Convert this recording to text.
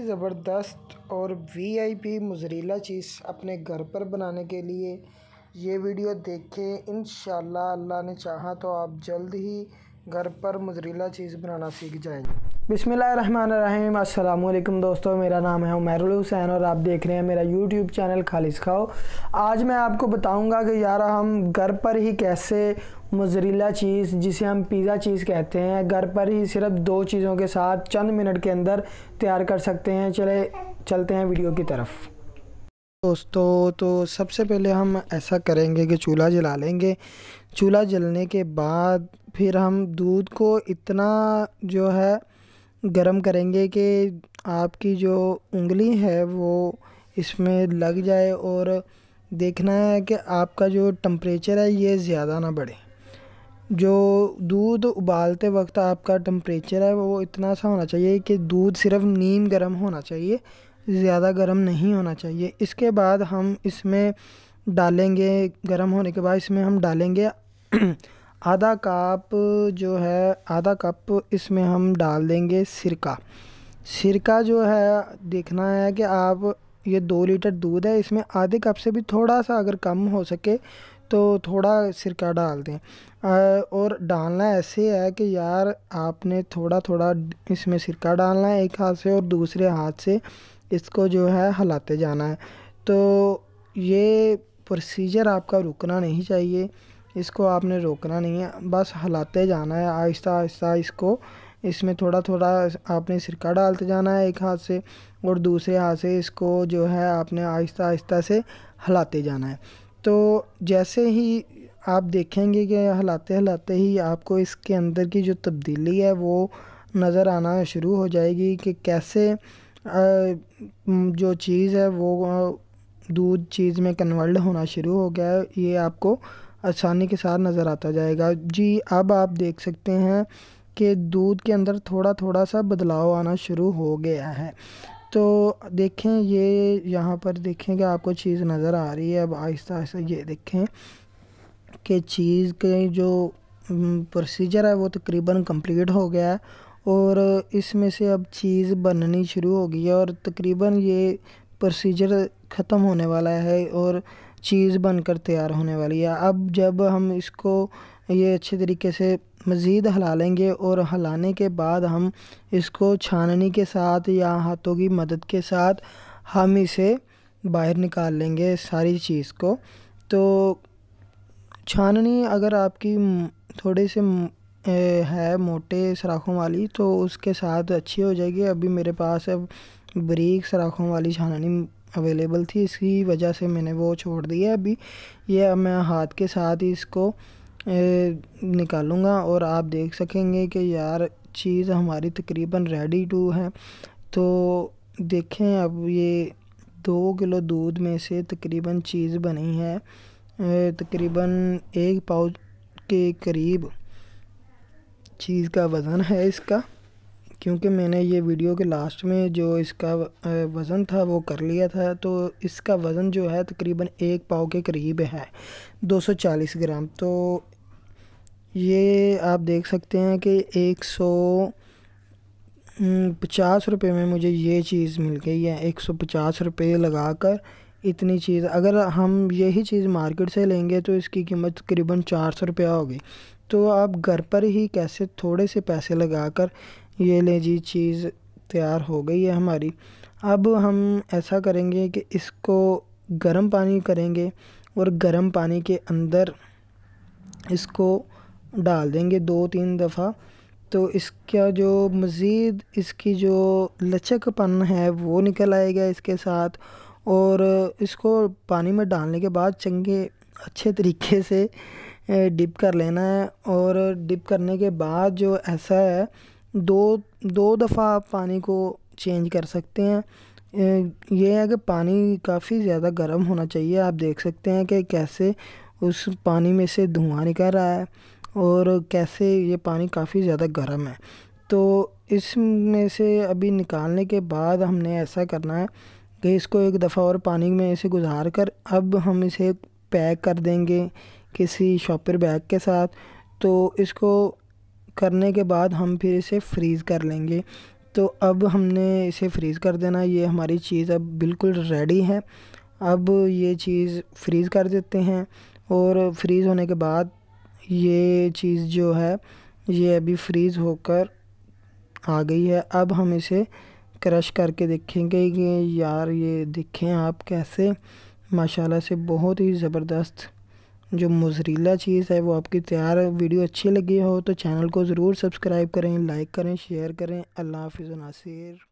زبردست اور VIP mozzarella چیز اپنے گھر پر بنانے کے لیے یہ ویڈیو دیکھیں۔ انشاءاللہ اللہ نے چاہا تو آپ جلد ہی گھر پر موزریلا چیز بنانا سیکھ جائیں گے۔ بسم اللہ الرحمن الرحیم۔ السلام علیکم دوستو، میرا نام ہے عمیر الحسین اور آپ دیکھ رہے ہیں میرا YouTube چینل خالص کھاؤ۔ آج میں آپ کو بتاؤں گا کہ یار ہم گھر پر ہی کیسے موزریلا چیز، جسے ہم پیزا چیز کہتے ہیں، گھر پر ہی صرف 2 چیزوں کے ساتھ چند منٹ کے اندر تیار کر سکتے ہیں۔ چلتے ہیں ویڈیو کی طرف دوستو۔ تو سب سے پہلے ہم ایسا کریں گے کہ چولہا جلا لیں گے۔ چولہا جلنے کے بعد پھر ہم دودھ کو اتنا جو ہے گرم کریں گے کہ آپ کی جو انگلی ہے وہ اس میں لگ جائے، اور دیکھنا ہے کہ آپ کا جو ٹمپریچر ہے یہ زیادہ نہ بڑھے۔ جو دودھ ابالتے وقت آپ کا ٹمپریچر ہے وہ اتنا سا ہونا چاہیے کہ دودھ صرف نیم گرم ہونا چاہیے، زیادہ گرم نہیں ہونا چاہیے۔ اس کے بعد ہم اس میں ڈالیں گے، گرم ہونے کے بعد اس میں ہم ڈالیں گے آدھا کپ اس میں ہم ڈال دیں گے سرکہ۔ سرکہ جو ہے دیکھنا ہے کہ آپ یہ 2 لیٹر دودھ ہے، اس میں آدھے کپ سے بھی تھوڑا سا اگر کم ہو سکے تو تھوڑا سرکہ ڈال دیں، اور ڈالنا ایسے ہے کہ یار آپ نے تھوڑا تھوڑا اس میں سرکہ ڈالنا ہے ایک ہاتھ سے، اور دوسرے ہاتھ سے اس کو جو ہے ہلاتے جانا ہے۔ تو یہ پروسیجر آپ کا رکنا نہیں چاہیے، اس کو آپ نے روکنا نہیں ہے، بس ہلاتے جانا ہے آہستہ آہستہ اس کو۔ اس میں تھوڑا تھوڑا آپ نے سرکہ ڈالتے جانا ہے ایک ہاتھ سے، اور دوسرے ہاتھ سے اس کو جو ہے آپ نے آہستہ آہستہ سے ہلاتے جانا ہے۔ تو جیسے ہی آپ دیکھیں گے کہ ہلاتے ہلاتے ہی آپ کو اس کے اندر کی جو تبدیلی ہے وہ نظر آنا شروع ہو جائے گی کہ کیسے جو چیز ہے وہ دودھ چیز میں کنورٹ ہونا شروع ہو گیا ہے، یہ آپ کو آسانی کے ساتھ نظر آتا جائے گا۔ جی اب آپ دیکھ سکتے ہیں کہ دودھ کے اندر تھوڑا تھوڑا سا بدلاؤ آنا شروع ہو گیا ہے۔ تو دیکھیں یہ یہاں پر دیکھیں کہ آپ کو چیز نظر آ رہی ہے۔ اب آہستہ آہستہ یہ دیکھیں کہ چیز کے جو پروسیجر ہے وہ تقریباً کمپلیٹ ہو گیا ہے، اور اس میں سے اب چیز بننی شروع ہو گئی ہے، اور تقریباً یہ پروسیجر ختم ہونے والا ہے اور چیز بن کر تیار ہونے والی ہے۔ اب جب ہم اس کو یہ اچھے طریقے سے مزید ہلا لیں گے، اور ہلانے کے بعد ہم اس کو چھاننی کے ساتھ یا ہاتھوں کی مدد کے ساتھ ہم اسے باہر نکال لیں گے ساری چیز کو۔ تو چھاننی اگر آپ کی تھوڑے سے ہے موٹے سراخوں والی تو اس کے ساتھ اچھی ہو جائے گی۔ ابھی میرے پاس بریک سراخوں والی چھاننی اویلیبل تھی، اس کی وجہ سے میں نے وہ چھوڑ دی ہے۔ ابھی یہ میں ہاتھ کے ساتھ ہی اس کو نکالوں گا، اور آپ دیکھ سکیں گے کہ یار چیز ہماری تقریباً ریڈی ٹو ہے۔ تو دیکھیں اب یہ 2 کلو دودھ میں سے تقریباً چیز بنی ہے، تقریباً 1 پاؤچ کے قریب چیز کا وزن ہے اس کا، کیونکہ میں نے یہ ویڈیو کے لاسٹ میں جو اس کا وزن تھا وہ کر لیا تھا۔ تو اس کا وزن جو ہے تقریباً 1 پاؤ کے قریب ہے، 240 گرام۔ تو یہ آپ دیکھ سکتے ہیں کہ 150 روپے میں مجھے یہ چیز مل گئی ہے۔ 150 روپے لگا کر اتنی چیز، اگر ہم یہی چیز مارکیٹ سے لیں گے تو اس کی قیمت تقریباً 400 روپیہ ہوگی۔ تو آپ گھر پر ہی کیسے تھوڑے سے پیسے لگا کر یہ لے جی چیز تیار ہو گئی ہے ہماری۔ اب ہم ایسا کریں گے کہ اس کو گرم پانی کریں گے، اور گرم پانی کے اندر اس کو ڈال دیں گے 2-3 دفعہ۔ تو اس کا جو مزید اس کی جو لچک پن ہے وہ نکل آئے گا اس کے ساتھ، اور اس کو پانی میں ڈالنے کے بعد چنگے اچھے طریقے سے ڈپ کر لینا ہے، اور ڈپ کرنے کے بعد جو ایسا ہے 2 دفعہ آپ پانی کو چینج کر سکتے ہیں۔ یہ ہے کہ پانی کافی زیادہ گرم ہونا چاہیے۔ آپ دیکھ سکتے ہیں کہ کیسے اس پانی میں سے دھواں نکل رہا ہے، اور کیسے یہ پانی کافی زیادہ گرم ہے۔ تو اس میں سے ابھی نکالنے کے بعد ہم نے ایسا کرنا ہے کہ اس کو 1 دفعہ اور پانی میں سے گزار کر اب ہم اسے پیک کر دیں گے کسی شاپر بیگ کے ساتھ۔ تو اس کو کرنے کے بعد ہم پھر اسے فریز کر لیں گے تو اب ہم نے اسے فریز کر دینا. یہ ہماری چیز اب بالکل ریڈی ہے. اب یہ چیز فریز کر دیتے ہیں، اور فریز ہونے کے بعد یہ چیز جو ہے یہ ابھی فریز ہو کر آ گئی ہے. اب ہم اسے کرش کر کے دیکھیں گے کہ یار یہ دیکھیں آپ کیسے ماشاءاللہ سے بہت ہی زبردست جو موزریلا چیز ہے وہ آپ کی تیار ہے. ویڈیو اچھی لگی ہو تو چینل کو ضرور سبسکرائب کریں، لائک کریں، شیئر کریں. اللہ حافظ و ناصر.